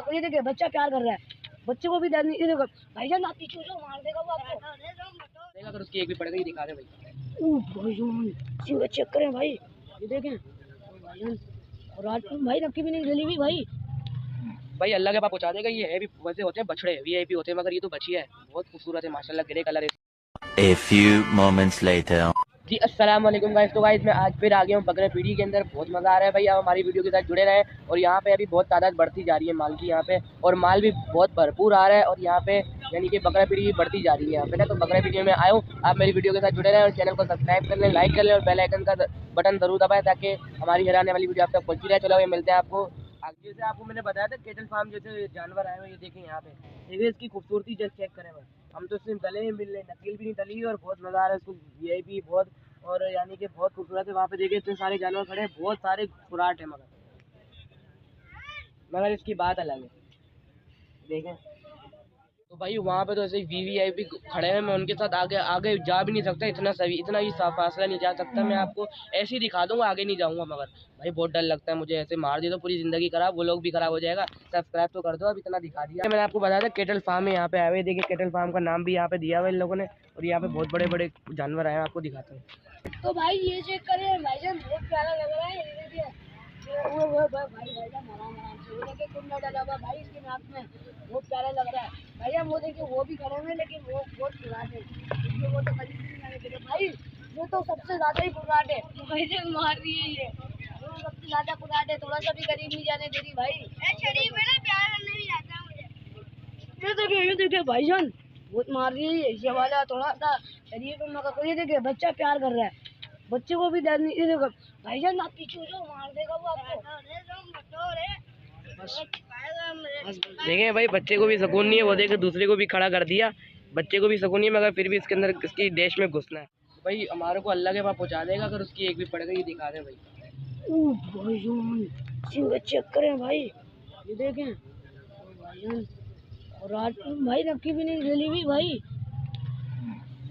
को, ये देखिए बच्चा प्यार कर रहा है, बच्चे को भी दर्द नहीं, ये देखो भाईजान आप पीछे जो मार देगा वो आपको, अगर उसकी एक भी पड़ेगा ये दिखा दे भाई। भाईजान चेक करें भाई, ये देखें भाईजान, और आज भाई रखी भी नहीं जली हुई भाई। भाई अल्लाह के पास पहुंचा देगा। ये है भी वैसे होते हैं बछड़े, वीआईपी होते हैं, मगर ये तो बछिया है, बहुत खूबसूरत है माशाल्लाह, ग्रे कलर है। A few moments later. जी अस्सलाम वालेकुम गाइस। तो गाइस मैं आज फिर आ गया हूँ बकरे पीढ़ी के अंदर। बहुत मज़ा आ रहा है भाई, आप हमारी वीडियो के साथ जुड़े रहें। और यहाँ पे अभी बहुत तादाद बढ़ती जा रही है माल की यहाँ पे, और माल भी बहुत भरपूर आ रहा है। और यहाँ पे यानी कि बकरा पीढ़ी बढ़ती जा रही है यहाँ पे ना। तो बकरा पीढ़ी में आया हूँ, आप मेरी वीडियो के साथ जुड़े रहें और चैनल को सब्सक्राइब कर लें, लाइक कर लें और बेल आइकन का बटन ज़रूर दबाएं ताकि हमारी हर आने वाली वीडियो आप तक पहुँची रहे। चलो ये मिलते हैं आपको आगे। जैसे आपको मैंने बताया था केटल फार्म जैसे जानवर आए हुए, ये देखें यहाँ पे, देखिए इसकी खूबसूरती जस्ट चेक करें बस। हम तो सिर्फ दले ही मिल रहे, नकील भी नहीं दली और बहुत मज़ा आ रहा है इसको, वीआईपी बहुत, और यानी कि बहुत खूबसूरत है। वहाँ पे देखिए इतने सारे जानवर खड़े हैं, बहुत सारे खुराट है, मगर इसकी बात अलग है देखें। तो भाई वहाँ पे तो ऐसे वीवीआईपी खड़े हैं, मैं उनके साथ आगे आगे जा भी नहीं सकता, इतना ही फासला नहीं जा सकता। मैं आपको ऐसे ही दिखा दूंगा, आगे नहीं जाऊँगा, मगर भाई बहुत डर लगता है मुझे, ऐसे मार दिए तो पूरी ज़िंदगी खराब, वो लोग भी खराब हो जाएगा। सब्सक्राइब तो कर दो, अब इतना दिखा दिया। मैंने आपको बताया था केटल फार्म है, यहाँ पे आए हुए, देखिए केटल फार्म का नाम भी यहाँ पे दिया हुआ है इन लोगों ने, और यहाँ पे बहुत बड़े बड़े जानवर आए हैं, आपको दिखाता हूँ। तो भाई ये चेक करें भाईजान, बहुत प्यारा लग रहा है, ये देखिए वो भाईजान आराम से, वो देखिए कुंडा डाला हुआ भाई इसके नाक में, बहुत प्यारा लग रहा है भैया। वो देखिए वो भी खड़े हुए, लेकिन वो बहुत पुराने हैं, वो तो करीब नहीं आने देंगे भाई, वो तो सबसे ज्यादा ही पुराने है, भाईजान मार रही है ये, वो सबसे ज्यादा पुराने, थोड़ा सा भी करीब नहीं जाने दे रही भाई। ये देखिए भाईजान बहुत मार रही है ये वाला, थोड़ा सा शरीर को मगर, ये देखिए बच्चा प्यार कर रहा है, बच्चे को भी दर्द नहीं, ये देखो भाईजान आप पीछे जो मार देगा वो आपको। देखें भाई बच्चे को भी सुकून नहीं है, वो देखे दूसरे को भी खड़ा कर दिया, बच्चे को भी सुकून नहीं है, मगर फिर भी इसके अंदर इसकी देश में घुसना है। भाई हमारे को अल्लाह के पास पहुंचा देगा अगर उसकी एक भी पड़ेगा ये दिखा दे भाई। भाईजान चेक करें भाई, ये देखें भाईजान, और आज भाई रखी भी नहीं जली हुई भाई।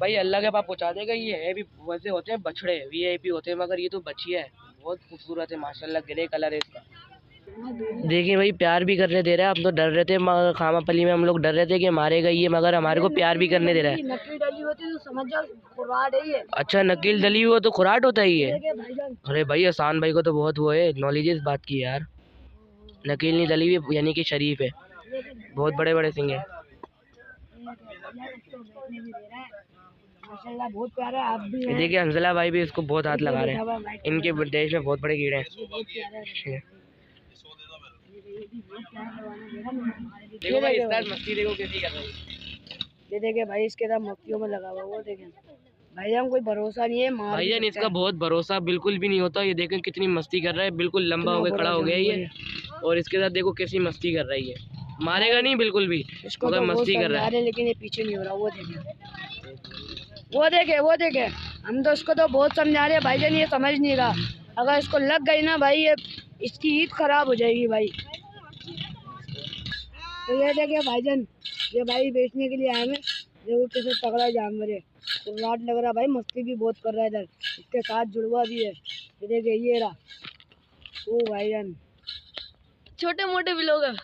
भाई अल्लाह के पास पहुंचा देगा। ये है भी वैसे होते हैं बछड़े, वीआईपी होते हैं, मगर ये तो बछिया है, बहुत खूबसूरत है माशाल्लाह, ग्रे कलर है इसका। देखिए भाई प्यार भी करने दे रहा है, हम तो डर रहे थे मगर खामा पली में हम लोग डर रहे थे कि मारेगा ये, मगर हमारे को प्यार भी करने दे रहा है। नकील डली होती तो समझ जाओ खुराट है ये। अच्छा नकील डली हुआ तो खुराट होता है ये? अरे भाई आसान भाई को तो बहुत वो है नॉलेज है इस बात की यार। नकील नहीं डली हुई यानी कि शरीफ है, बहुत बड़े बड़े सिंह है। माशाल्लाह बहुत प्यारा, आप भी हैं। देखिए हंसला भाई भी इसको बहुत हाथ लगा रहे हैं, इनके देश में बहुत बड़े कीड़े हैं। देखो भाई इसका मस्ती देखो कैसी कर रहा है। ये देखे भाई इसके साथ मक्खियों में लगा हुआ, वो देखें भाईजान कोई भरोसा नहीं है, मार भाईजान इसका बहुत भरोसा बिल्कुल भी नहीं होता। ये देखें कितनी मस्ती कर रहा है, बिल्कुल लंबा हो गया खड़ा हो गया ये, और इसके साथ देखो कैसी मस्ती कर रही है, मारेगा नहीं बिल्कुल भी, इसको तो मस्ती कर रहा है, लेकिन ये पीछे नहीं हो रहा। वो देखे हम तो इसको तो बहुत समझा रहे हैं भाईजान, ये समझ नहीं रहा, अगर इसको लग गई ना भाई ये इसकी ईद खराब हो जाएगी भाई। तो ये देखिए भाईजान, ये भाई बेचने के लिए आए हैं, देखो कैसे तगड़ा जानवर है, तो लाट लग रहा है भाई, मस्ती भी बहुत कर रहा है इधर, इसके साथ जुड़वा भी है, ये देखिए ये रहा ओ भाईजान, छोटे मोटे भी लोग हैं।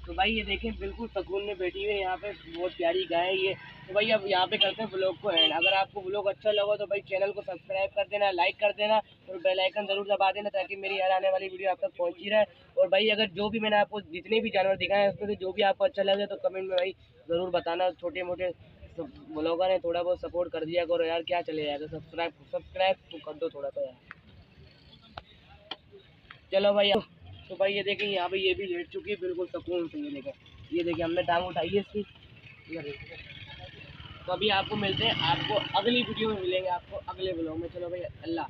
तो भाई ये देखें बिल्कुल सुकून में बैठी हुई है यहाँ पे, बहुत प्यारी गाय है ये। तो भाई अब यहाँ पे करते हैं व्लॉग को एंड। अगर आपको व्लॉग अच्छा लगा तो भाई चैनल को सब्सक्राइब कर देना, लाइक कर देना और बेल आइकन जरूर दबा देना ताकि मेरी हर आने वाली वीडियो आप तक पहुँची रहे। और भाई अगर जो भी मैंने आपको जितने भी जानवर दिखाए हैं उसमें से जो भी आपको अच्छा लगे तो कमेंट में भाई ज़रूर बताना। छोटे मोटे व्लॉगर हैं, थोड़ा बहुत सपोर्ट कर दिया करो यार, क्या चले जाएगा, सब्सक्राइब तो कर दो थोड़ा सा यार। चलो भाई तो भाई ये देखें यहाँ पे ये भी लेट चुकी है बिल्कुल सुकून से, ये देखें हमने टांग उठाई है इसकी। तो अभी आपको मिलते हैं, आपको अगली वीडियो में मिलेंगे, आपको अगले व्लॉग में। चलो भाई अल्लाह।